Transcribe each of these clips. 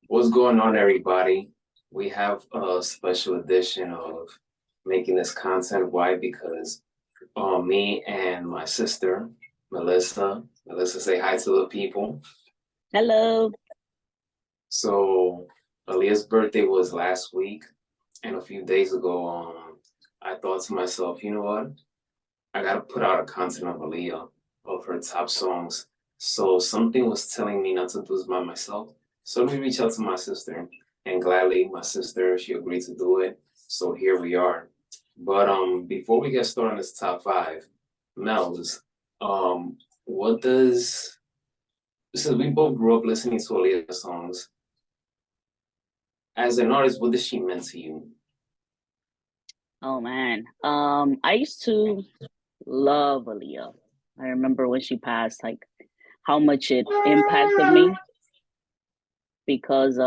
What's going on, everybody? We have a special edition of making this content. Why? Because me and my sister, Melissa, say hi to the people. Hello. So, Aaliyah's birthday was last week, and a few days ago, I thought to myself, you know what? I gotta put out a content of Aaliyah, of her top songs. So something was telling me not to do this by myself. So let me reach out to my sister, and gladly, my sister she agreed to do it. So here we are. But before we get started on this top five, Mel's, what does since we both grew up listening to Aaliyah songs, as an artist, what does she mean to you? Oh man. I used to love Aaliyah. I remember when she passed, like how much it impacted me because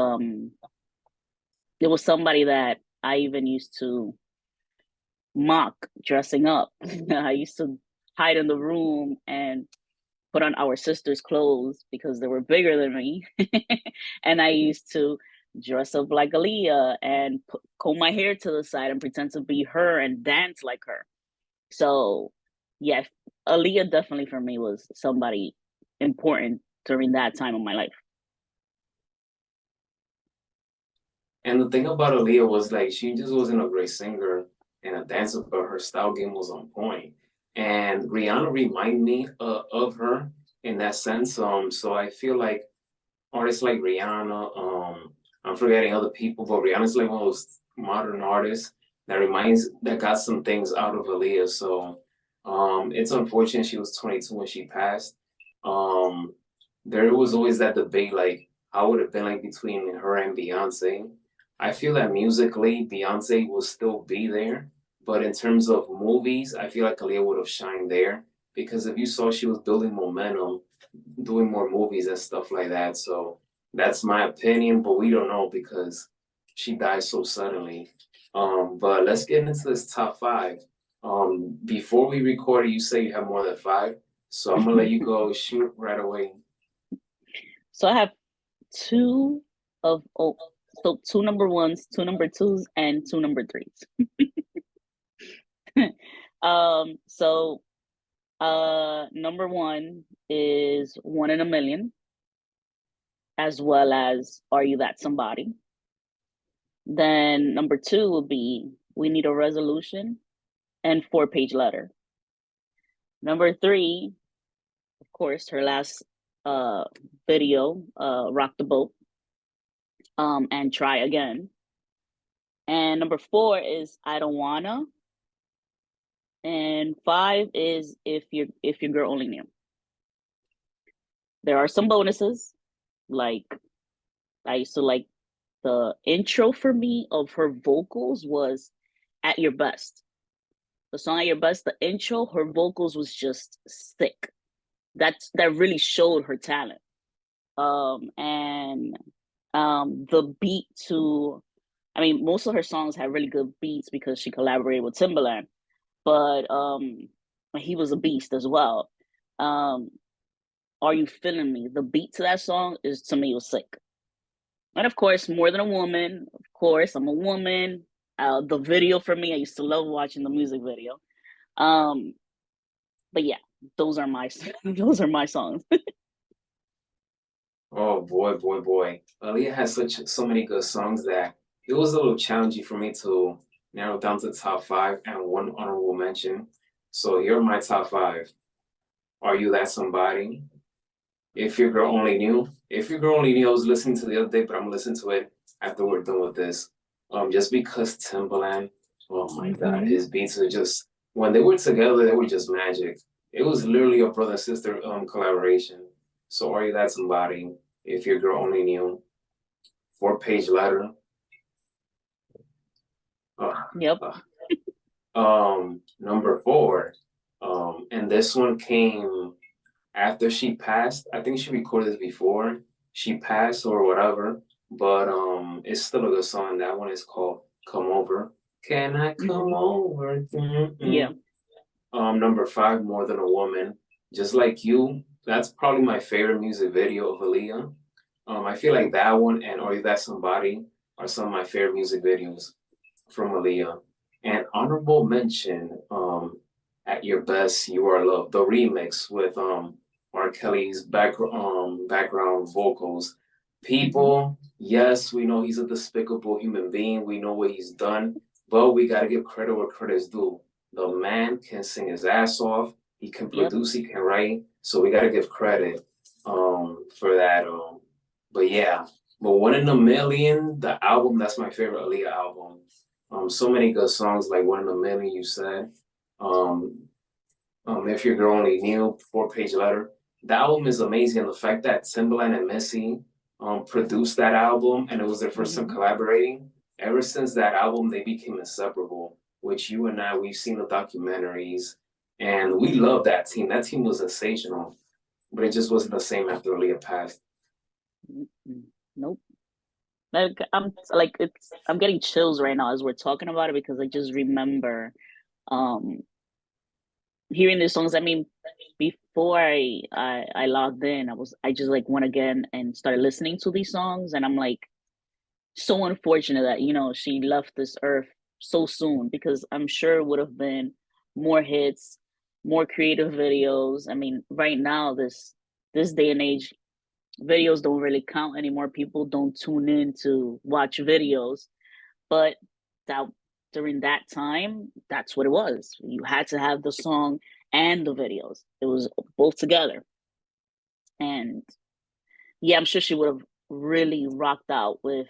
it was somebody that I even used to mock dressing up. I used to hide in the room and put on our sister's clothes because they were bigger than me. And I used to dress up like Aaliyah and comb my hair to the side and pretend to be her and dance like her. So, yeah, Aaliyah definitely for me was somebody important during that time of my life. And the thing about Aaliyah was like she just wasn't a great singer and a dancer, but her style game was on point. And Rihanna reminded me of her in that sense. So I feel like artists like Rihanna, I'm forgetting other people, but Rihanna's like one of those modern artists that got some things out of Aaliyah. So it's unfortunate she was 22 when she passed. Um, there was always that debate like how would it have been like between her and Beyonce. I feel that musically Beyonce will still be there, but in terms of movies, I feel like Aaliyah would have shined there because if you saw she was building momentum, doing more movies and stuff like that. So that's my opinion, but we don't know because she died so suddenly. But let's get into this top five. Before we record, you say you have more than five, so I'm gonna let you go shoot right away. So I have two of oh, so two number ones, two number twos, and two number threes. So number one is One in a Million, as well as Are You That Somebody? Then number two will be We Need a Resolution and Four-Page Letter. Number three, of course, her last uh video, Rock the Boat, and Try Again. And number four is I Don't Wanna. And five is If Your Girl Only Knew. There are some bonuses, like I used to like the intro for me of her vocals was At Your Best. The song At Your Best, the intro, her vocals was just sick. That really showed her talent. And the beat to I mean, most of her songs have really good beats because she collaborated with Timbaland, but he was a beast as well. Um, Are You Feeling Me? The beat to that song is to me was sick. And of course, More Than a Woman. Of course, I'm a woman. The video for me, I used to love watching the music video. Um, but yeah, those are my those are my songs. Oh boy, boy, boy! Aaliyah has so many good songs that it was a little challenging for me to narrow down to the top five and one honorable mention. So here are my top five. Are You That Somebody? If Your Girl Only Knew. If Your Girl Only Knew, I was listening to the other day, but I'm gonna listen to it after we're done with this. Just because Timbaland, oh my God, Hmm. his beats are just when they were together, they were just magic. It was literally a brother sister collaboration. So are you that somebody? If your girl only knew. Four-page letter. Uh, Yep. uh, Number four. And this one came after she passed. I think she recorded this before she passed or whatever, but it's still a good song. That one is called "Come Over." Can I come Hmm. over? Yeah. Mm-mm. Number five, "More Than a Woman." Just like you, that's probably my favorite music video of Aaliyah. I feel like that one and Are You That Somebody are some of my favorite music videos from Aaliyah. And honorable mention, At Your Best, You Are Loved, the remix with R. Kelly's background vocals. Mm-hmm. People, yes, we know he's a despicable human being. We know what he's done, but we gotta give credit where credit's due. The man can sing his ass off. He can Yep. produce. He can write. So we gotta give credit for that. But yeah, but One in a Million, the album, that's my favorite Aaliyah album. So many good songs like One in a Million, you said. Um, If Your Girl Only Knew, 4 Page Letter. The album is amazing. The fact that Timbaland and Missy produced that album and it was their first time Mm-hmm. collaborating, ever since that album, they became inseparable. Which you and I, we've seen the documentaries and we love that team. That team was sensational, but it just wasn't the same after Aaliyah passed. Mm-hmm. Nope. I'm getting chills right now as we're talking about it because I just remember um hearing these songs. I mean, before I logged in, I just like went again and started listening to these songs, and I'm like so unfortunate that she left this earth so soon because I'm sure it would have been more hits, more creative videos. I mean, right now this day and age, videos don't really count anymore. People don't tune in to watch videos, but that during that time, that's what it was. You had to have the song and the videos. It was both together. And yeah, I'm sure she would have really rocked out with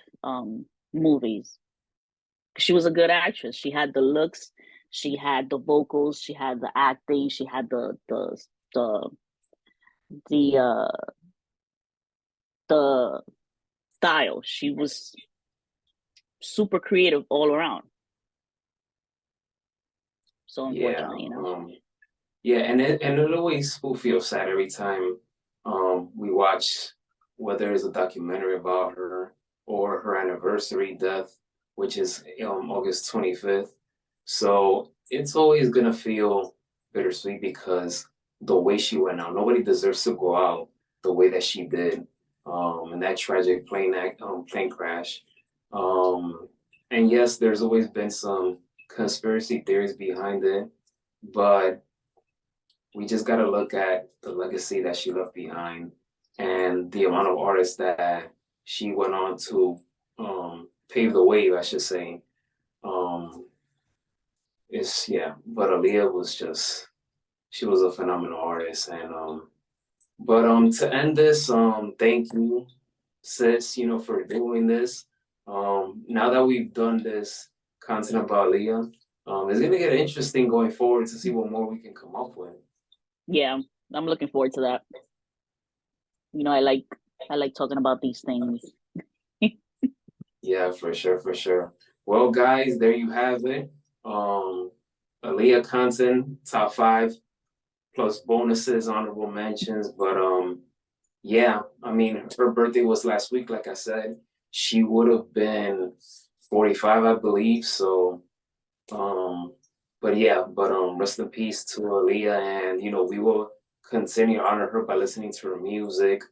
movies. She was a good actress. She had the looks, she had the vocals, she had the acting, she had the the uh the style. She was super creative all around. So Yeah, unfortunately. yeah, and it always will feel sad every time we watch whether it's a documentary about her or her anniversary death, which is August 25th. So it's always gonna feel bittersweet because the way she went out, nobody deserves to go out the way that she did in that tragic plane crash. Um, and yes, there's always been some conspiracy theories behind it, but we just got to look at the legacy that she left behind and the amount of artists that she went on to pave the way, I should say. Um, it's yeah, but Aaliyah was just she was a phenomenal artist, and but to end this, thank you, sis, for doing this. Now that we've done this content about Aaliyah, it's gonna get interesting going forward to see what more we can come up with. Yeah, I'm looking forward to that. I like talking about these things. Yeah, for sure, for sure. Well, guys, there you have it. Um, Aaliyah content, top five, plus bonuses, honorable mentions. But yeah, I mean, her birthday was last week, like I said. She would have been 45, I believe. So, um, but yeah, but rest in peace to Aaliyah, and we will continue to honor her by listening to her music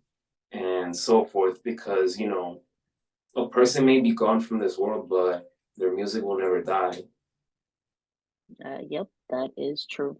and so forth, because a person may be gone from this world, but their music will never die. Yep, that is true.